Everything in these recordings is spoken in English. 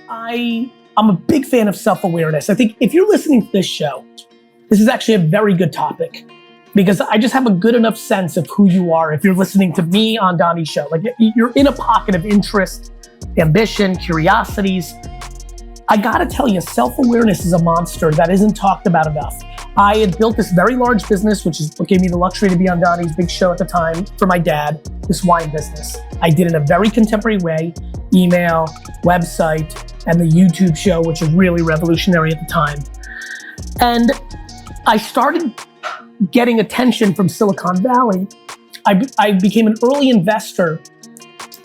I'm a big fan of self-awareness. I think if you're listening to this show, this is actually a very good topic because I just have a good enough sense of who you are if you're listening to me on Donnie's show. Like you're in a pocket of interest, ambition, curiosities. I gotta tell you, self-awareness is a monster that isn't talked about enough. I had built this very large business, which is what gave me the luxury to be on Donnie's big show at the time for my dad, this wine business. I did it in a very contemporary way, email, website, and the YouTube show, which was really revolutionary at the time. And I started getting attention from Silicon Valley. I became an early investor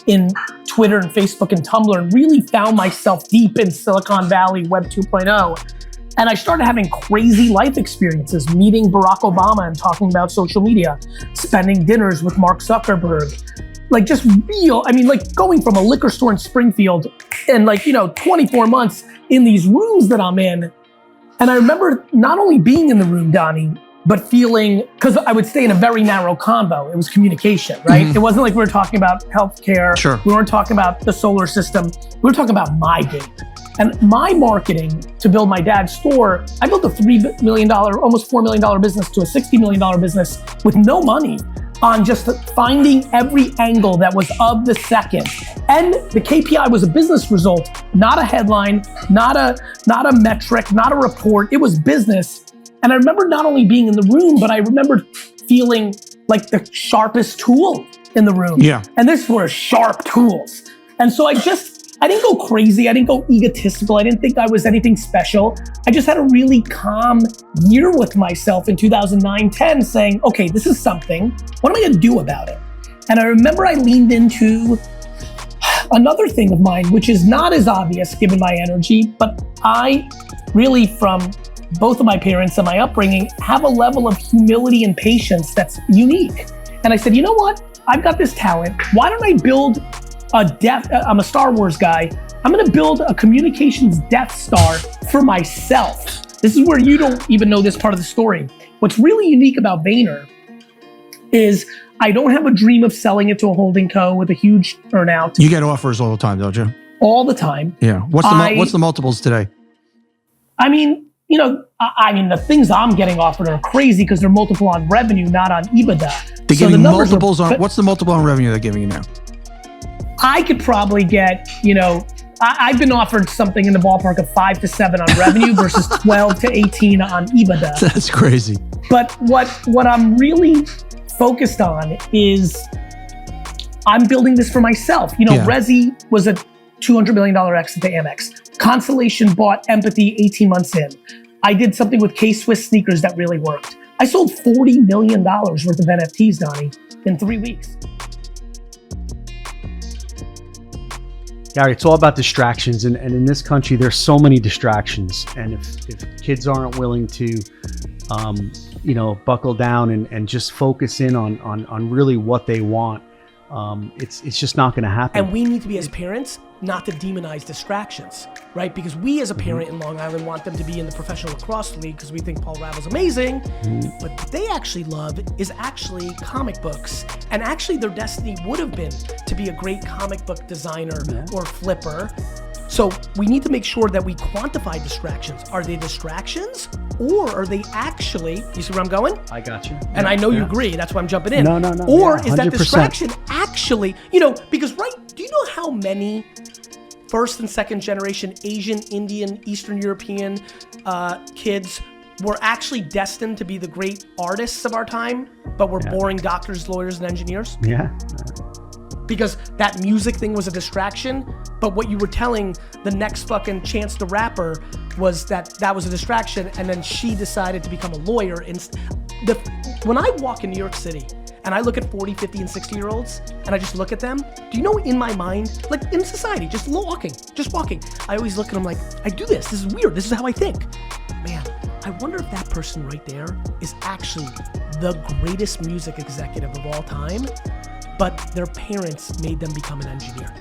in Twitter and Facebook and Tumblr and really found myself deep in Silicon Valley Web 2.0. And I started having crazy life experiences, meeting Barack Obama and talking about social media, spending dinners with Mark Zuckerberg, like just real, I mean, like going from a liquor store in Springfield and 24 months in these rooms that I'm in. And I remember not only being in the room, Donnie, but feeling, because I would stay in a very narrow convo. It was communication, right? Mm-hmm. It wasn't like we were talking about healthcare. Sure. We weren't talking about the solar system. We were talking about my game. And my marketing to build my dad's store, I built a $3 million, almost $4 million business to a $60 million business with no money on just finding every angle that was of the second. And the KPI was a business result, not a headline, not a metric, not a report. It was business. And I remember not only being in the room, but I remember feeling like the sharpest tool in the room. Yeah. And these were sharp tools. And so I didn't go crazy. I didn't go egotistical. I didn't think I was anything special. I just had a really calm year with myself in 2009-10 saying, okay, this is something. What am I gonna do about it? And I remember I leaned into another thing of mine, which is not as obvious given my energy, but I really, from both of my parents and my upbringing, have a level of humility and patience that's unique. And I said, you know what? I've got this talent. Why don't I build I'm a Star Wars guy. I'm gonna build a communications Death Star for myself. This is where you don't even know this part of the story. What's really unique about Vayner is I don't have a dream of selling it to a holding co with a huge earnout. You get offers all the time, don't you? All the time. Yeah. What's the multiples today? I mean, the things I'm getting offered are crazy because they're multiple on revenue, not on EBITDA. They're giving multiples on, what's the multiple on revenue they're giving you now? I could probably get, I've been offered something in the ballpark of 5 to 7 on revenue versus 12 to 18 on EBITDA. That's crazy. But what I'm really focused on is I'm building this for myself. Resi was a $200 million exit to Amex. Constellation bought Empathy 18 months in. I did something with K-Swiss sneakers that really worked. I sold $40 million worth of NFTs, Donnie, in 3 weeks. Gary, it's all about distractions, and in this country, there's so many distractions. And if kids aren't willing to, buckle down and just focus in on really what they want, it's just not going to happen. And we need to be, as parents, not to demonize distractions, right? Because we, as a parent in Long Island, want them to be in the professional lacrosse league because we think Paul Ravel's amazing. But what they actually love is actually comic books. And actually their destiny would have been to be a great comic book designer or flipper. So we need to make sure that we quantify distractions. Are they distractions or are they actually, you see where I'm going? I got you. And I know you agree, that's why I'm jumping in. No. Or is that distraction actually, because do you know how many first and second generation Asian, Indian, Eastern European kids were actually destined to be the great artists of our time, but were boring doctors, lawyers, and engineers? Yeah. Because that music thing was a distraction, but what you were telling the next fucking Chance the Rapper was that was a distraction, and then she decided to become a lawyer. When I walk in New York City, and I look at 40, 50, and 60-year-olds, and I just look at them, do you know in my mind, like in society, just walking, I always look at them like, I do this is weird, this is how I think. Man, I wonder if that person right there is actually the greatest music executive of all time, but their parents made them become an engineer.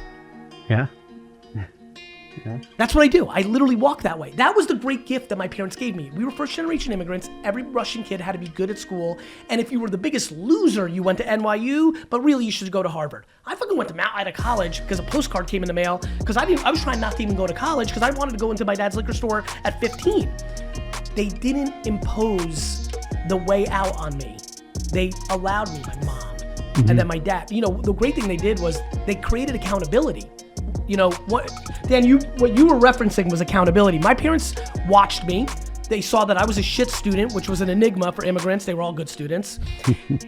Yeah. Yeah. That's what I do. I literally walk that way. That was the great gift that my parents gave me. We were first generation immigrants. Every Russian kid had to be good at school. And if you were the biggest loser, you went to NYU, but really you should go to Harvard. I fucking went to Mount Ida College because a postcard came in the mail because I was trying not to even go to college because I wanted to go into my dad's liquor store at 15. They didn't impose the way out on me. They allowed me, my mom, and then my dad. The great thing they did was they created accountability. What you were referencing was accountability. My parents watched me. They saw that I was a shit student, which was an enigma for immigrants. They were all good students.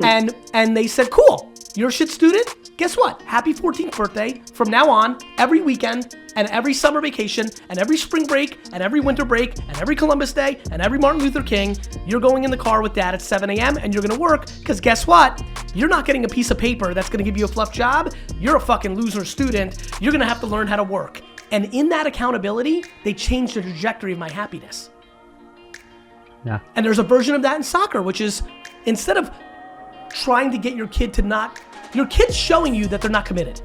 and they said, cool, you're a shit student? Guess what? Happy 14th birthday. From now on, every weekend and every summer vacation and every spring break and every winter break and every Columbus Day and every Martin Luther King, you're going in the car with dad at 7 a.m. and you're gonna work, because guess what? You're not getting a piece of paper that's gonna give you a fluff job. You're a fucking loser student. You're gonna have to learn how to work. And in that accountability, they changed the trajectory of my happiness. Yeah. And there's a version of that in soccer, which is instead of trying to get your kid to not, your kid's showing you that they're not committed.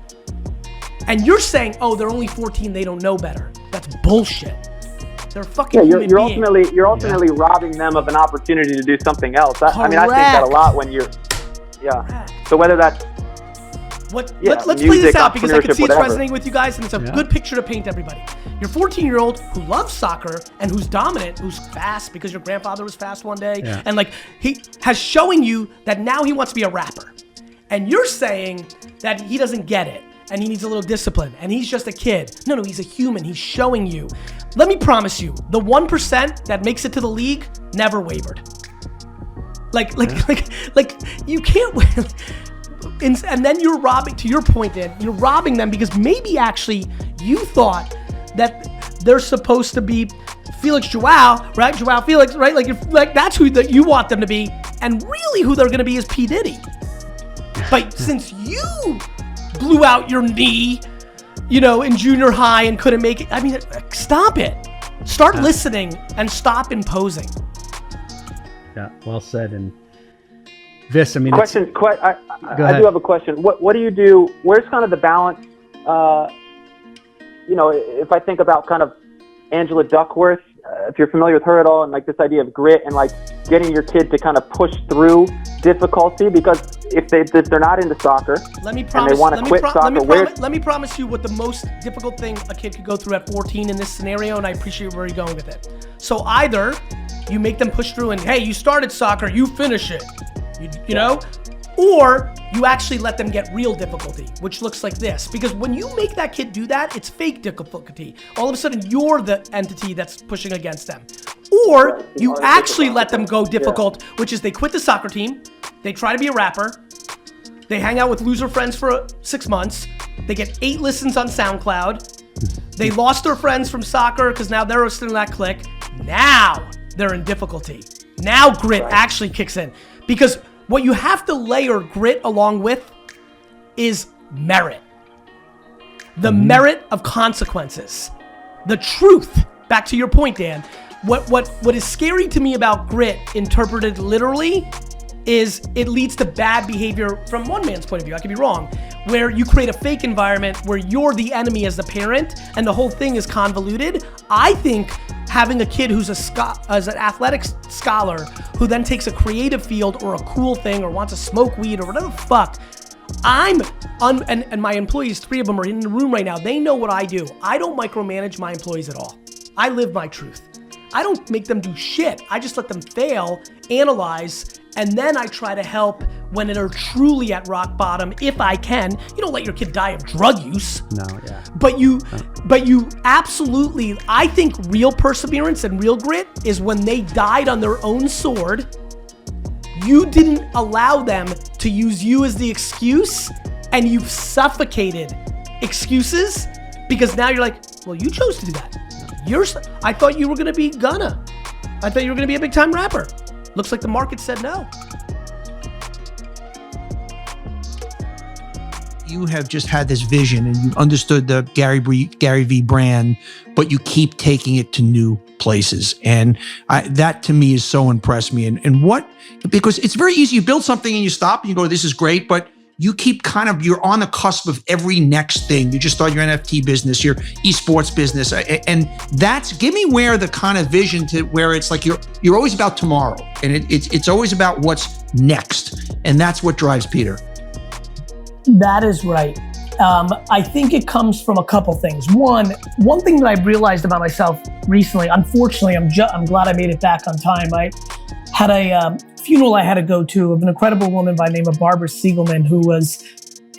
And you're saying, oh, they're only 14, they don't know better. That's bullshit. They're fucking human beings. You're ultimately robbing them of an opportunity to do something else. I think that a lot when you're, Correct. So whether that's, let's music, play this out because I can see it's whatever. resonating with you guys, and it's a good picture to paint everybody. You're 14-year-old who loves soccer and who's dominant, who's fast because your grandfather was fast one day, and like he has showing you that now he wants to be a rapper. And you're saying that he doesn't get it and he needs a little discipline and he's just a kid. No, he's a human. He's showing you. Let me promise you, the 1% that makes it to the league never wavered. Like you can't win. And then you're robbing, to your point, Dan, you're robbing them because maybe actually you thought that they're supposed to be Felix Joao, right? Joao Felix, right? Like that's who you want them to be. And really who they're going to be is P. Diddy. But since you blew out your knee, in junior high and couldn't make it, I mean, stop it. Start listening and stop imposing. Yeah, well said. And Vis, I mean, I do have a question. What do you do? Where's kind of the balance? If I think about kind of Angela Duckworth, if you're familiar with her at all, and like this idea of grit and like getting your kid to kind of push through difficulty, because if they're not into soccer and they want to quit soccer, let me promise you what the most difficult thing a kid could go through at 14 in this scenario, and I appreciate where you're going with it. So either you make them push through and, hey, you started soccer, you finish it, you know? Or you actually let them get real difficulty, which looks like this. Because when you make that kid do that, it's fake difficulty. All of a sudden, you're the entity that's pushing against them. Or you actually let them go difficult, which is they quit the soccer team, they try to be a rapper, they hang out with loser friends for 6 months, they get 8 listens on SoundCloud, they lost their friends from soccer because now they're still in that clique. Now they're in difficulty. Now grit actually kicks in. Because what you have to layer grit along with is merit. The merit of consequences. The truth. Back to your point, Dan. What is scary to me about grit, interpreted literally, is it leads to bad behavior from one man's point of view. I could be wrong. Where you create a fake environment where you're the enemy as the parent and the whole thing is convoluted. I think having a kid who's as an athletic scholar who then takes a creative field or a cool thing or wants to smoke weed or whatever the fuck, and my employees, 3 of them are in the room right now, they know what I do. I don't micromanage my employees at all. I live my truth. I don't make them do shit. I just let them fail, analyze, and then I try to help when they're truly at rock bottom, if I can. You don't let your kid die of drug use. No, yeah. But you absolutely, I think real perseverance and real grit is when they died on their own sword. You didn't allow them to use you as the excuse, and you've suffocated excuses because now you're like, well, you chose to do that. I thought you were gonna be Gunna. I thought you were gonna be a big time rapper. Looks like the market said no. You have just had this vision and you've understood the Garyvee brand, but you keep taking it to new places. And that to me is so impressed me. And because it's very easy, you build something and you stop and you go, this is great, but you keep you're on the cusp of every next thing. You just started your NFT business, your esports business. And give me where the kind of vision to where it's like you're always about tomorrow. And it's always about what's next. And that's what drives Peter. That is right. I think it comes from a couple things. One thing that I've realized about myself recently, unfortunately, I'm glad I made it back on time. I had a funeral I had to go to of an incredible woman by the name of Barbara Siegelman, who was,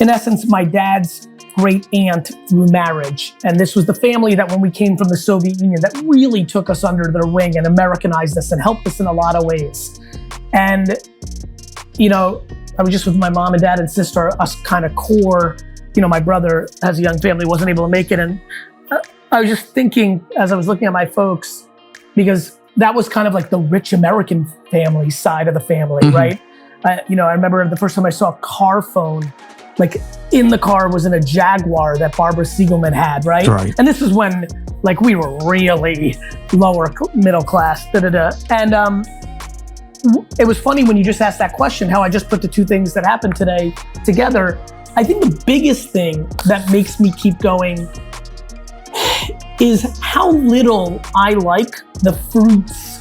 in essence, my dad's great aunt through marriage. And this was the family that when we came from the Soviet Union that really took us under their wing and Americanized us and helped us in a lot of ways. And, I was just with my mom and dad and sister, us kind of core. My brother has a young family, wasn't able to make it. And I was just thinking as I was looking at my folks, because that was kind of like the rich American family side of the family, right? I remember the first time I saw a car phone, like in the car was in a Jaguar that Barbara Siegelman had, right? And this is when like we were really lower middle class, And it was funny when you just asked that question, how I just put the two things that happened today together. I think the biggest thing that makes me keep going is how little I like the fruits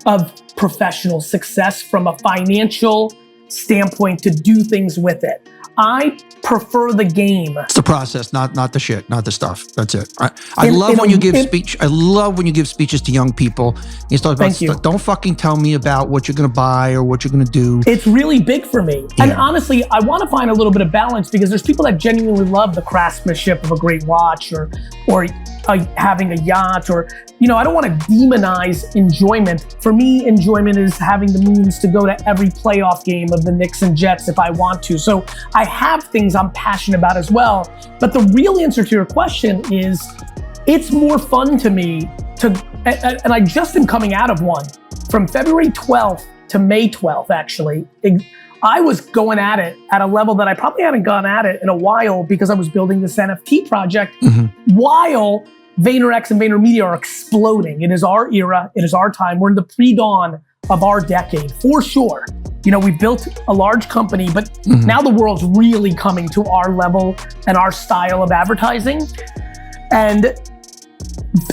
of professional success from a financial standpoint to do things with it. I prefer the game. It's the process, not the shit, not the stuff. That's it. I love when you give speech. I love when you give speeches to young people. You talk about stuff. Don't fucking tell me about what you're going to buy or what you're going to do. It's really big for me. Yeah. And honestly, I want to find a little bit of balance because there's people that genuinely love the craftsmanship of a great watch or having a yacht or, I don't want to demonize enjoyment. For me, enjoyment is having the means to go to every playoff game of the Knicks and Jets if I want to. So I have things I'm passionate about as well. But the real answer to your question is it's more fun to me and I just am coming out of one from February 12th to May 12th, actually. I was going at it at a level that I probably hadn't gone at it in a while because I was building this NFT project while VaynerX and VaynerMedia are exploding. It is our era. It is our time. We're in the pre-dawn of our decade, for sure. We built a large company, but now the world's really coming to our level and our style of advertising. And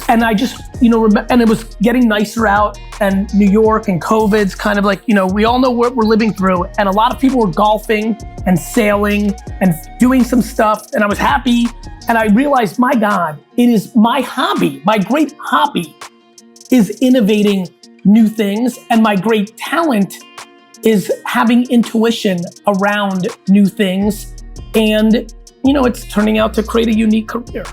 I just, and it was getting nicer out, and New York and COVID's kind of like, we all know what we're living through. And a lot of people were golfing and sailing and doing some stuff. And I was happy. And I realized, my God, it is my hobby. My great hobby is innovating new things. And my great talent is having intuition around new things. And, it's turning out to create a unique career.